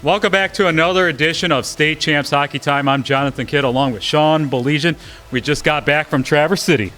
Welcome back to another edition of State Champs Hockey Time. I'm Jonathon Kidd along with Sean Baligian. We just got back from Traverse City.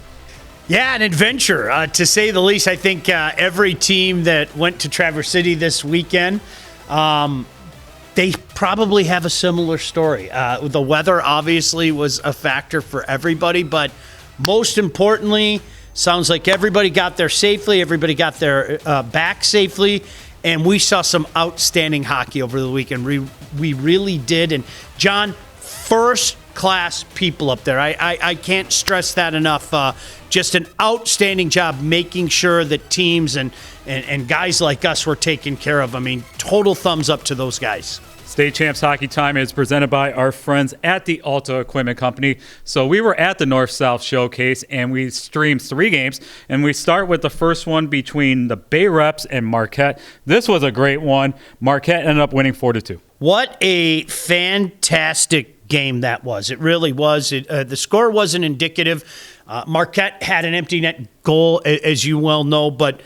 Yeah, an adventure, to say the least. I think every team that went to Traverse City this weekend, they probably have a similar story. The weather obviously was a factor for everybody, but most importantly, sounds like everybody got there safely, everybody got there back safely, and we saw some outstanding hockey over the weekend. We really did. And John, first-class people up there. I can't stress that enough. Just an outstanding job making sure that teams and guys like us were taken care of. I mean, total thumbs up to those guys. State Champs Hockey Time is presented by our friends at the Alta Equipment Company. So we were at the North-South Showcase, and we streamed 3 games. And we start with the first one between the Bay Reps and Marquette. This was a great one. Marquette ended up winning 4-2. What a fantastic game that was. It really was. The score wasn't indicative. Marquette had an empty net goal, as you well know. But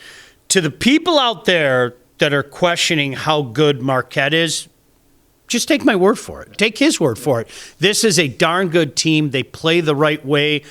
to the people out there that are questioning how good Marquette is, just take my word for it. Take his word for it. This is a darn good team. They play the right way.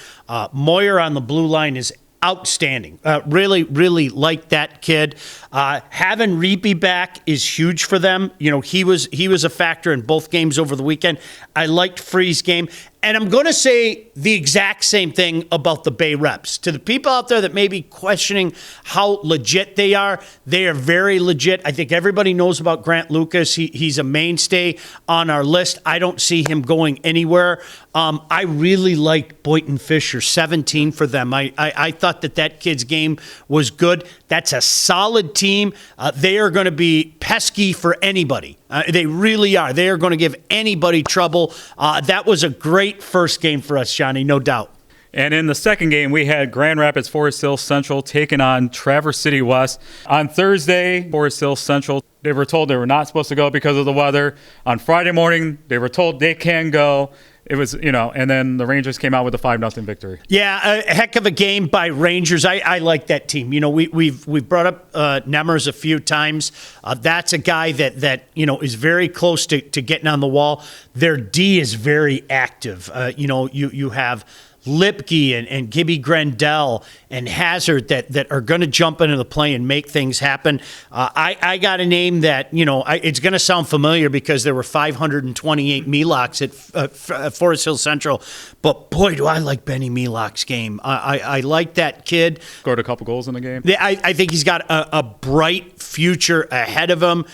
Moyer on the blue line is outstanding. Really, really like that kid. Having Reapy back is huge for them. You know, he was a factor in both games over the weekend. I liked Free's game. And I'm going to say the exact same thing about the Bay Reps. To the people out there that may be questioning how legit they are very legit. I think everybody knows about Grant Lucas. He's a mainstay on our list. I don't see him going anywhere. I really liked Boynton Fisher, 17 for them. I thought that kid's game was good. That's a solid team. They are going to be pesky for anybody. They really are. They are going to give anybody trouble. That was a great first game for us, Johnny, no doubt. And in the second game, we had Grand Rapids Forest Hill Central taking on Traverse City West. On Thursday, Forest Hill Central, they were told they were not supposed to go because of the weather. On Friday morning, they were told they can go. It was, and then the Rangers came out with a 5-0 victory. Yeah, a heck of a game by Rangers. I like that team. We've brought up Nemers a few times. That's a guy that is very close to getting on the wall. Their D is very active. You have Lipke and Gibby Grendel and Hazard that are going to jump into the play and make things happen. I got a name that, it's going to sound familiar because there were 528 Milocks at Forest Hill Central. But, boy, do I like Benny Miloc's game. I like that kid. Scored a couple goals in the game. I think he's got a bright future ahead of him.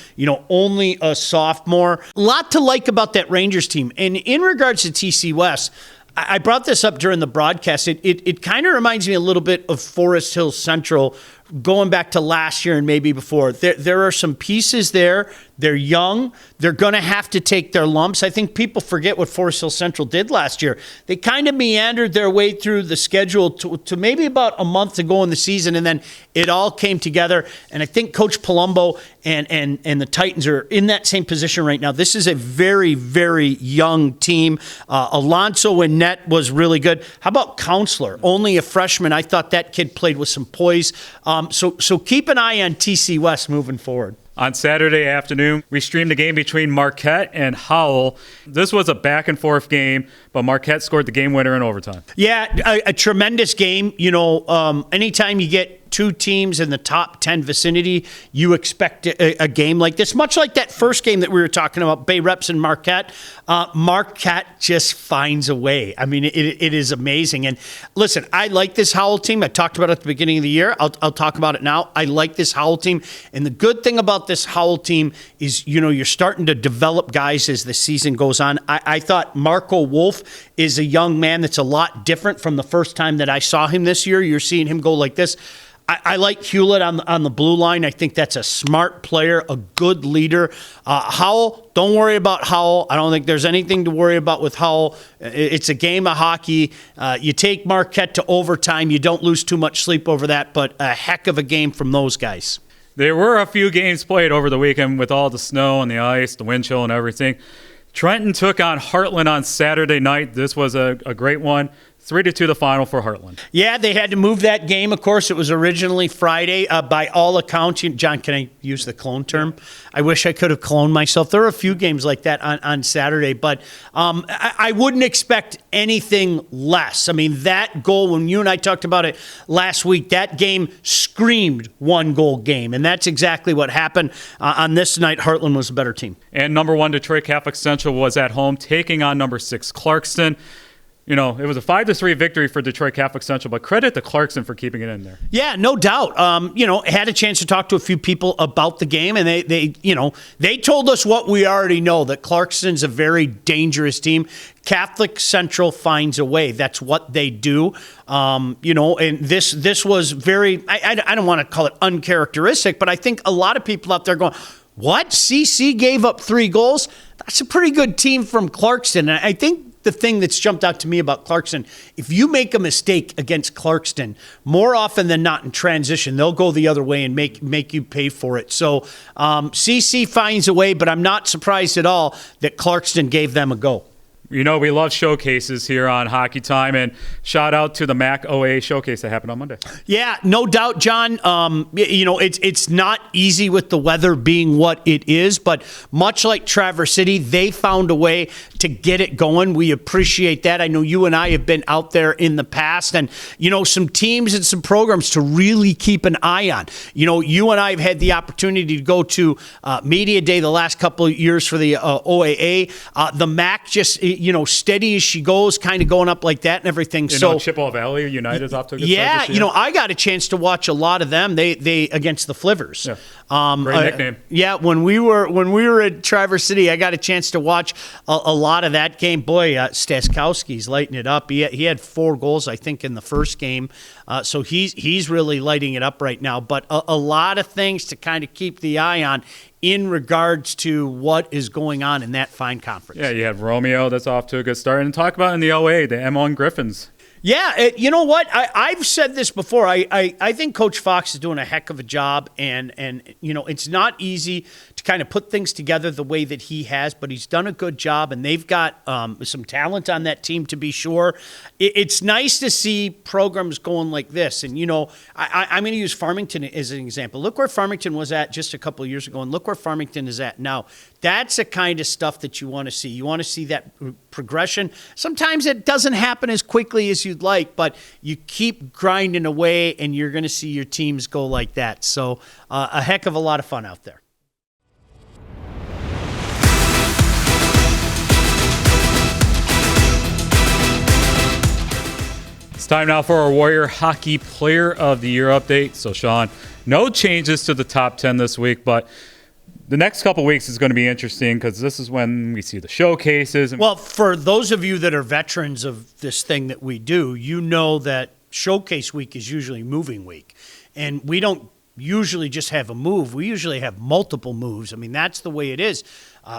Only a sophomore. A lot to like about that Rangers team. And in regards to TC West, I brought this up during the broadcast. It kind of reminds me a little bit of Forest Hill Central going back to last year and maybe before. There are some pieces there. They're young. They're going to have to take their lumps. I think people forget what Forest Hill Central did last year. They kind of meandered their way through the schedule to maybe about a month to go in the season, and then it all came together. And I think Coach Palumbo and the Titans are in that same position right now. This is a very, very young team. Alonso in net was really good. How about Counselor? Only a freshman. I thought that kid played with some poise. So keep an eye on TC West moving forward. On Saturday afternoon, we streamed a game between Marquette and Howell. This was a back-and-forth game, but Marquette scored the game winner in overtime. Yeah, a tremendous game. Anytime you get two teams in the top 10 vicinity, you expect a game like this. Much like that first game that we were talking about, Bay Reps and Marquette. Marquette just finds a way. I mean, it is amazing. And listen, I like this Howell team. I talked about it at the beginning of the year. I'll talk about it now. I like this Howell team. And the good thing about this Howell team is, you're starting to develop guys as the season goes on. I thought Marco Wolf is a young man that's a lot different from the first time that I saw him this year. You're seeing him go like this. I like Hewlett on the blue line. I think that's a smart player, a good leader. Howell, don't worry about Howell. I don't think there's anything to worry about with Howell. It's a game of hockey. You take Marquette to overtime. You don't lose too much sleep over that, but a heck of a game from those guys. There were a few games played over the weekend with all the snow and the ice, the wind chill and everything. Trenton took on Hartland on Saturday night. This was a great one. 3-2 the final for Hartland. Yeah, they had to move that game. Of course, it was originally Friday. By all accounts, John, can I use the clone term? I wish I could have cloned myself. There are a few games like that on Saturday, but I wouldn't expect anything less. I mean, that goal, when you and I talked about it last week, that game screamed one-goal game, and that's exactly what happened. On this night, Hartland was a better team. And number 1 Detroit Catholic Central was at home taking on number 6 Clarkston. It was a 5-3 victory for Detroit Catholic Central, but credit to Clarkston for keeping it in there. Yeah, no doubt. Had a chance to talk to a few people about the game, and they told us what we already know, that Clarkston's a very dangerous team. Catholic Central finds a way. That's what they do. And this was very, I don't want to call it uncharacteristic, but I think a lot of people out there going, what? CC gave up 3 goals? That's a pretty good team from Clarkston. And I think the thing that's jumped out to me about Clarkston, if you make a mistake against Clarkston, more often than not in transition, they'll go the other way and make you pay for it. So CC finds a way, but I'm not surprised at all that Clarkston gave them a go. We love showcases here on Hockey Time, and shout out to the MAC-OAA Showcase that happened on Monday. Yeah, no doubt, John. It's not easy with the weather being what it is, but much like Traverse City, they found a way to get it going. We appreciate that. I know you and I have been out there in the past, and some teams and some programs to really keep an eye on. You and I have had the opportunity to go to Media Day the last couple of years for the OAA. The MAC just steady as she goes, kind of going up like that and everything. Chippewa Valley United's off to a good start this year. I got a chance to watch a lot of them. They against the Flivers. Yeah. Great nickname. Yeah, when we were at Traverse City, I got a chance to watch a lot of that game. Boy, Staskowski's lighting it up. He had 4 goals, I think, in the first game. So he's really lighting it up right now. But a lot of things to kind of keep the eye on in regards to what is going on in that fine conference. Yeah, you have Romeo that's off to a good start. And talk about in the OA, the M1 Griffins. Yeah, you know what? I've said this before. I think Coach Fox is doing a heck of a job, and it's not easy to kind of put things together the way that he has, but he's done a good job, and they've got some talent on that team, to be sure. It's nice to see programs going like this, and I'm going to use Farmington as an example. Look where Farmington was at just a couple of years ago, and look where Farmington is at now. That's the kind of stuff that you want to see. You want to see that progression. Sometimes it doesn't happen as quickly as you'd like, but you keep grinding away, and you're going to see your teams go like that. So a heck of a lot of fun out there. It's time now for our Warrior Hockey Player of the Year update. So, Sean, no changes to the top 10 this week, but the next couple weeks is going to be interesting because this is when we see the showcases. Well, for those of you that are veterans of this thing that we do, you know that showcase week is usually moving week. And we don't usually just have a move. We usually have multiple moves. I mean, that's the way it is.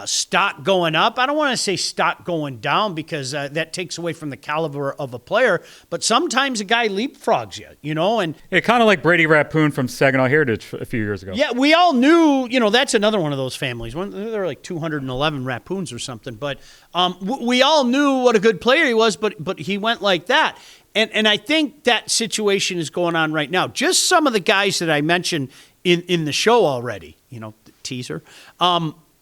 Stock going up. I don't want to say stock going down because that takes away from the caliber of a player, but sometimes a guy leapfrogs you, and kind of like Brady Rappoon from Saginaw Heritage a few years ago. Yeah, we all knew, that's another one of those families. There were like 211 Rappoons or something, but we all knew what a good player he was, but he went like that. And I think that situation is going on right now. Just some of the guys that I mentioned in the show already, the teaser.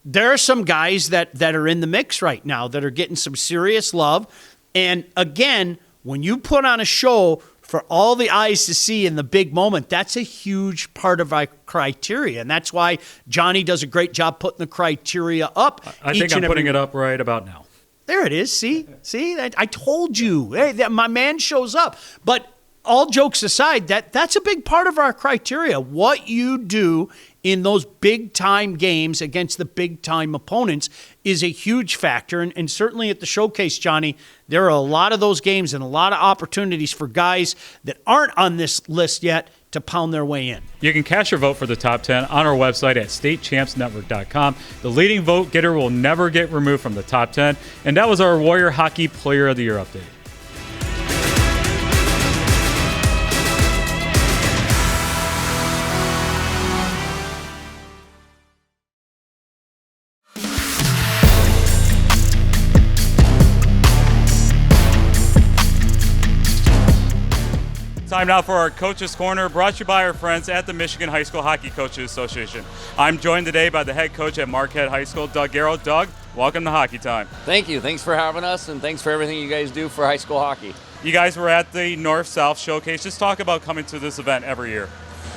There are some guys that are in the mix right now that are getting some serious love. And again, when you put on a show for all the eyes to see in the big moment, that's a huge part of our criteria. And that's why Johnny does a great job putting the criteria up. I think I'm putting it up right about now. There it is. See, I told you. Hey, my man shows up. But all jokes aside, that's a big part of our criteria. What you do in those big-time games against the big-time opponents is a huge factor. And certainly at the showcase, Johnny, there are a lot of those games and a lot of opportunities for guys that aren't on this list yet to pound their way in. You can cast your vote for the top 10 on our website at statechampsnetwork.com. The leading vote getter will never get removed from the top 10. And that was our Warrior Hockey Player of the Year update. Time now for our Coaches Corner, brought to you by our friends at the Michigan High School Hockey Coaches Association. I'm joined today by the head coach at Marquette High School, Doug Garrow. Doug, welcome to Hockey Time. Thank you. Thanks for having us, and thanks for everything you guys do for high school hockey. You guys were at the North-South Showcase. Just talk about coming to this event every year.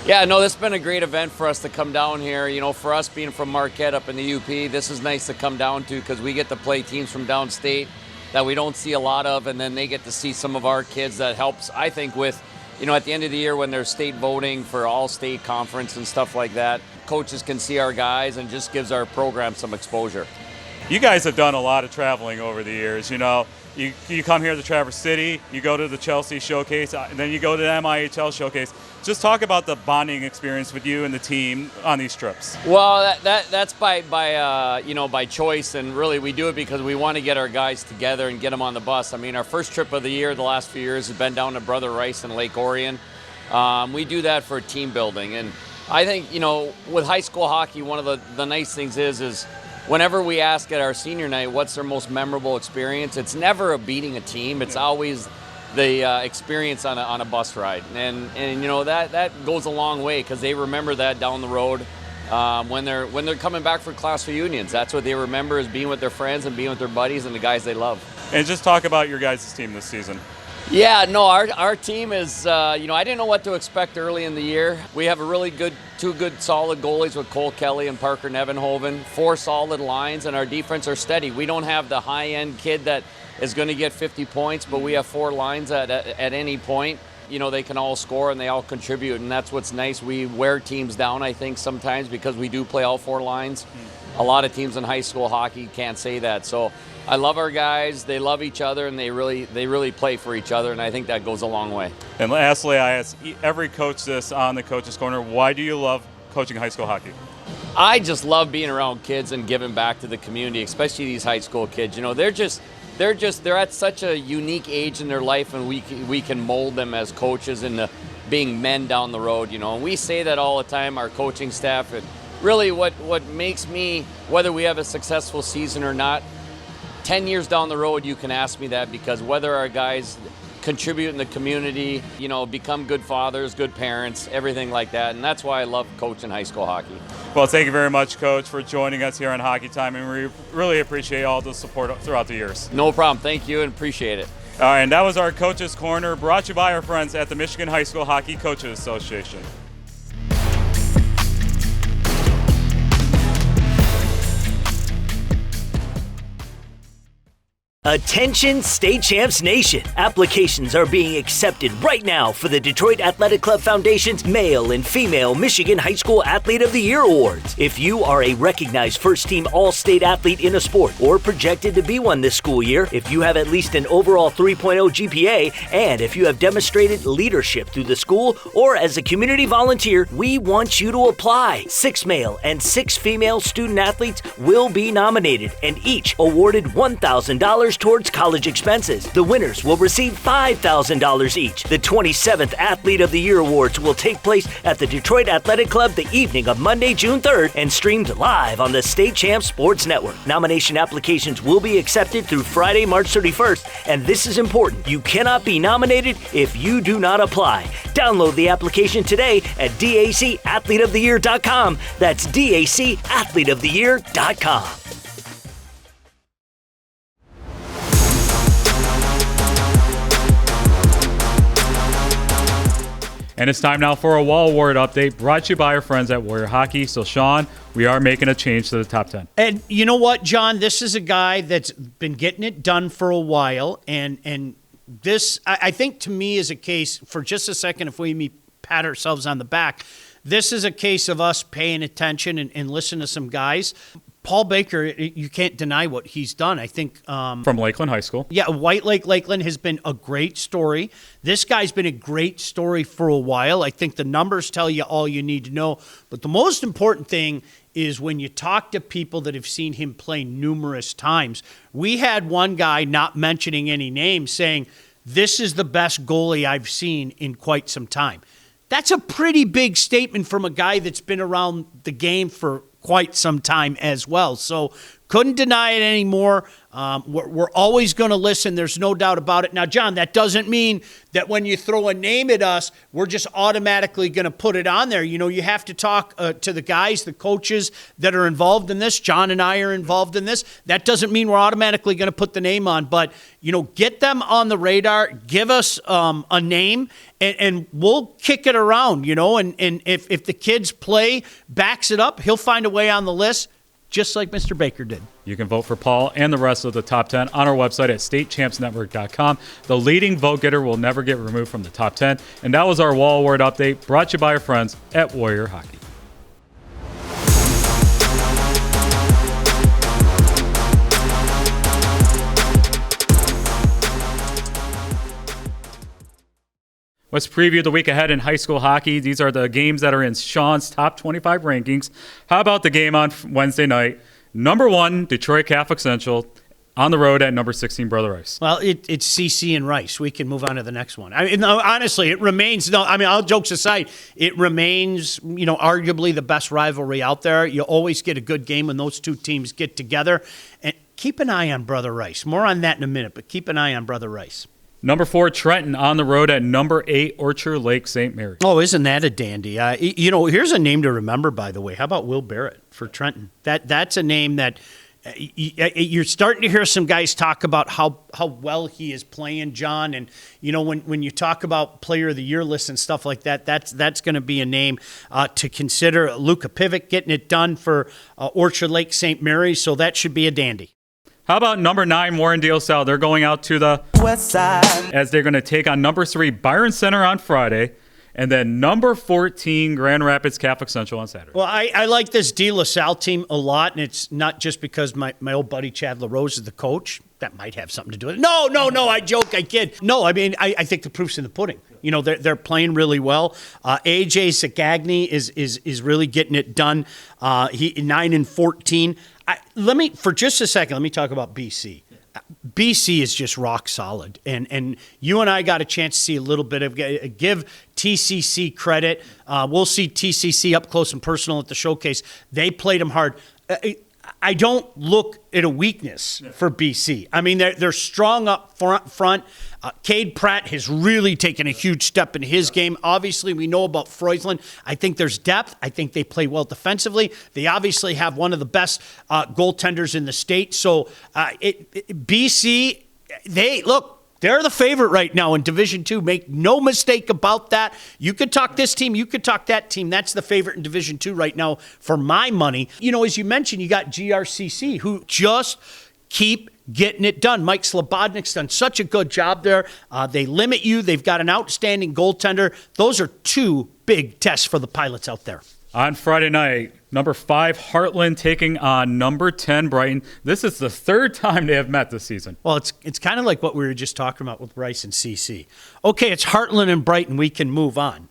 Yeah, no, this has been a great event for us to come down here. You know, for us being from Marquette up in the UP, this is nice to come down to because we get to play teams from downstate that we don't see a lot of, and then they get to see some of our kids. That helps, I think, with, you know, at the end of the year when there's state voting for all-state conference and stuff like that, coaches can see our guys and just gives our program some exposure. You guys have done a lot of traveling over the years. You know, you come here to Traverse City, you go to the Chelsea Showcase, and then you go to the MIHL Showcase. Just talk about the bonding experience with you and the team on these trips. Well, that's by choice, and really we do it because we want to get our guys together and get them on the bus. I mean, our first trip of the year, the last few years, has been down to Brother Rice in Lake Orion. We do that for team building, and I think, you know, with high school hockey, one of the nice things is whenever we ask at our senior night what's their most memorable experience, it's never beating a team. It's always the experience on a bus ride, and you know that goes a long way because they remember that down the road when they're coming back for class reunions. That's what they remember, is being with their friends and being with their buddies and the guys they love. And just talk about your guys' team this season. Yeah, no, our team is, you know, I didn't know what to expect early in the year. We have a really two good solid goalies with Cole Kelly and Parker Nevenhoven, 4 solid lines, and our defense are steady. We don't have the high-end kid that is going to get 50 points, but we have 4 lines at any point. You know, they can all score and they all contribute, and that's what's nice. We wear teams down, I think, sometimes because we do play all 4 lines. A lot of teams in high school hockey can't say that. So I love our guys. They love each other, and they really play for each other, and I think that goes a long way. And lastly, I ask every coach this on the Coaches Corner, why do you love coaching high school hockey? I just love being around kids and giving back to the community, especially these high school kids. You know, they're at such a unique age in their life, and we can mold them as coaches into being men down the road. You know, and we say that all the time, our coaching staff. And really, what makes me, whether we have a successful season or not, 10 years down the road, you can ask me that, because whether our guys contribute in the community, you know, become good fathers, good parents, everything like that. And that's why I love coaching high school hockey. Well, thank you very much, Coach, for joining us here on Hockey Time, and we really appreciate all the support throughout the years. No problem. Thank you, and appreciate it. All right, and that was our Coaches Corner, brought to you by our friends at the Michigan High School Hockey Coaches Association. Attention State Champs Nation! Applications are being accepted right now for the Detroit Athletic Club Foundation's Male and Female Michigan High School Athlete of the Year Awards. If you are a recognized first-team All-State athlete in a sport or projected to be one this school year, if you have at least an overall 3.0 GPA, and if you have demonstrated leadership through the school or as a community volunteer, we want you to apply. 6 male and 6 female student athletes will be nominated and each awarded $1,000 towards college expenses. The winners will receive $5,000 each. The 27th Athlete of the Year Awards will take place at the Detroit Athletic Club the evening of Monday, June 3rd, and streamed live on the State Champs Sports Network. Nomination applications will be accepted through Friday, March 31st, and this is important. You cannot be nominated if you do not apply. Download the application today at dacathleteoftheyear.com. That's dacathleteoftheyear.com. And it's time now for a Wall Award update, brought to you by our friends at Warrior Hockey. So, Sean, we are making a change to the top 10. And you know what, John? This is a guy that's been getting it done for a while. And this, I think, to me, is a case, for just a second, if we pat ourselves on the back, this is a case of us paying attention and listening to some guys. Paul Baker, you can't deny what he's done. I think from Lakeland High School. Yeah, White Lake Lakeland has been a great story. This guy's been a great story for a while. I think the numbers tell you all you need to know. But the most important thing is when you talk to people that have seen him play numerous times. We had one guy, not mentioning any names, saying, "This is the best goalie I've seen in quite some time." That's a pretty big statement from a guy that's been around the game for quite some time as well. So Couldn't deny it anymore. We're always going to listen. There's no doubt about it. Now, John, that doesn't mean that when you throw a name at us, we're just automatically going to put it on there. You have to talk to the guys, the coaches that are involved in this. John and I are involved in this. That doesn't mean we're automatically going to put the name on, but, get them on the radar. Give us a name, and we'll kick it around, and if the kids play, backs it up, he'll find a way on the list, just like Mr. Baker did. You can vote for Paul and the rest of the top 10 on our website at statechampsnetwork.com. The leading vote getter will never get removed from the top 10. And that was our Wall Award update, brought to you by our friends at Warrior Hockey. Let's preview the week ahead in high school hockey. These are the games that are in Sean's top 25 rankings. How about the game on Wednesday night? Number 1, Detroit Catholic Central on the road at number 16, Brother Rice. Well, it's CC and Rice. We can move on to the next one. Honestly, it remains, all jokes aside, it remains, arguably the best rivalry out there. You always get a good game when those two teams get together. And keep an eye on Brother Rice. More on that in a minute, but keep an eye on Brother Rice. Number 4, Trenton on the road at number 8, Orchard Lake St. Mary. Oh, isn't that a dandy? Here's a name to remember, by the way. How about Will Barrett for Trenton? That's a name that you're starting to hear some guys talk about how well he is playing, John. And, when you talk about Player of the Year lists and stuff like that, that's going to be a name to consider. Luka Pivic getting it done for Orchard Lake St. Mary, so that should be a dandy. How about number 9, Warrendale South? They're going out to the West Side as they're going to take on number 3, Byron Center on Friday, and then number 14, Grand Rapids Catholic Central on Saturday. Well, I like this De La Salle team a lot, and it's not just because my old buddy Chad LaRose is the coach. That might have something to do with it. No, I joke, I kid. No, I think the proof's in the pudding. They're playing really well. AJ Sagagni is really getting it done. He 9-14. For just a second, let me talk about BC. BC is just rock solid, and you and I got a chance to see a little bit of give TCC credit. We'll see TCC up close and personal at the showcase. They played them hard. I don't look at a weakness for BC. They're strong up front. Cade Pratt has really taken a huge step in his game. Obviously, we know about Freusland. I think there's depth. I think they play well defensively. They obviously have one of the best goaltenders in the state. So BC, they're the favorite right now in Division II. Make no mistake about that. You could talk this team. You could talk that team. That's the favorite in Division II right now for my money. As you mentioned, you got GRCC, who just keep getting it done. Mike Slobodnik's done such a good job there. They limit you. They've got an outstanding goaltender. Those are 2 big tests for the Pilots out there. On Friday night, number 5, Hartland taking on number 10, Brighton. This is the 3rd time they have met this season. Well, it's kind of like what we were just talking about with Rice and CC. Okay, it's Hartland and Brighton. We can move on.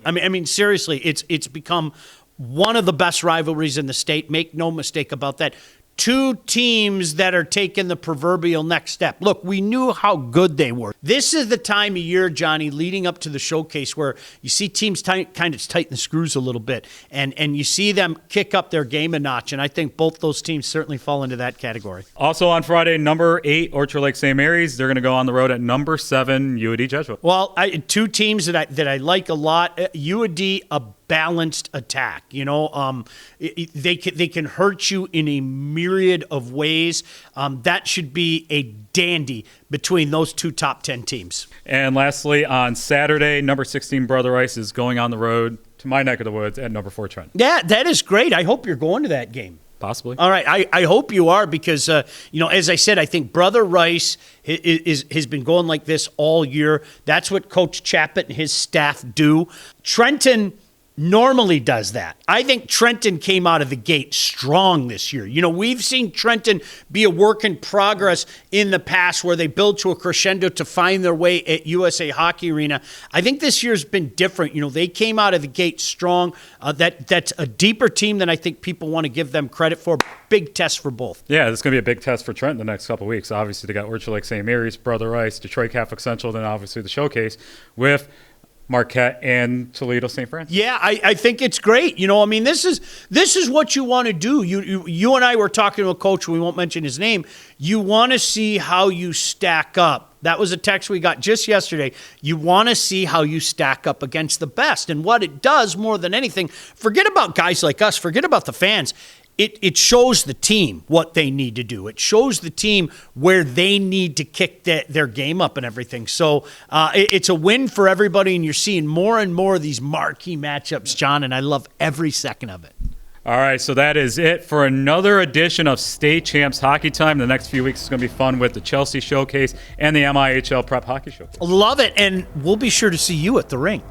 Seriously, it's become one of the best rivalries in the state. Make no mistake about that. 2 teams that are taking the proverbial next step. Look, we knew how good they were. This is the time of year, Johnny, leading up to the showcase where you see teams kind of tighten the screws a little bit, and you see them kick up their game a notch, and I think both those teams certainly fall into that category. Also on Friday, number 8, Orchard Lake St. Mary's. They're going to go on the road at number 7, UAD Jesuit. Well, 2 teams that I like a lot. UAD, a balanced attack. They can hurt you in a myriad of ways. That should be a dandy between those 2 top 10 teams. And lastly, on Saturday, number 16, Brother Rice is going on the road to my neck of the woods at number 4, Trenton. Yeah, that is great. I hope you're going to that game. Possibly. All right. I hope you are because, as I said, I think Brother Rice has been going like this all year. That's what Coach Chappett and his staff do. Trenton normally does that. I think Trenton came out of the gate strong this year. We've seen Trenton be a work in progress in the past where they build to a crescendo to find their way at USA Hockey Arena. I think this year's been different. They came out of the gate strong. That's a deeper team than I think people want to give them credit for. Big test for both. Yeah, it's going to be a big test for Trenton the next couple of weeks. Obviously, they got Orchard Lake St. Mary's, Brother Rice, Detroit Catholic Central, then obviously the showcase with Marquette and Toledo St. Francis. Yeah, I think it's great. This is what you want to do. You and I were talking to a coach, we won't mention his name. You want to see how you stack up. That was a text we got just yesterday. You want to see how you stack up against the best. And what it does more than anything, forget about guys like us, forget about the fans. It shows the team what they need to do. It shows the team where they need to kick their game up and everything. So it's a win for everybody, and you're seeing more and more of these marquee matchups, John, and I love every second of it. All right, so that is it for another edition of State Champs Hockey Time. The next few weeks is going to be fun with the Chelsea Showcase and the MIHL Prep Hockey Showcase. Love it, and we'll be sure to see you at the rink.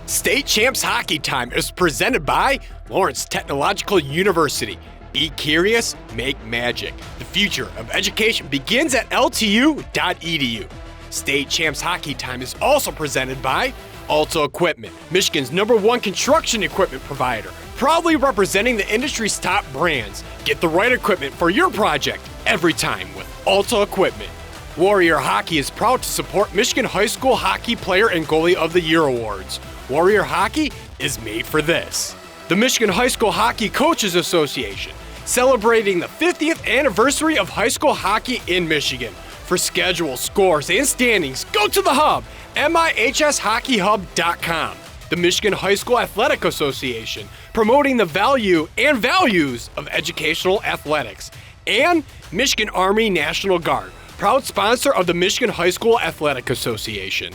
State Champs Hockey Time is presented by Lawrence Technological University. Be curious, make magic. The future of education begins at ltu.edu. State Champs Hockey Time is also presented by Alta Equipment, Michigan's #1 construction equipment provider, proudly representing the industry's top brands. Get the right equipment for your project every time with Alta Equipment. Warrior Hockey is proud to support Michigan High School Hockey Player and Goalie of the Year awards. Warrior Hockey is made for this. The Michigan High School Hockey Coaches Association, celebrating the 50th anniversary of high school hockey in Michigan. For schedule, scores, and standings, go to the hub, mihshockeyhub.com. The Michigan High School Athletic Association, promoting the value and values of educational athletics. And Michigan Army National Guard, proud sponsor of the Michigan High School Athletic Association.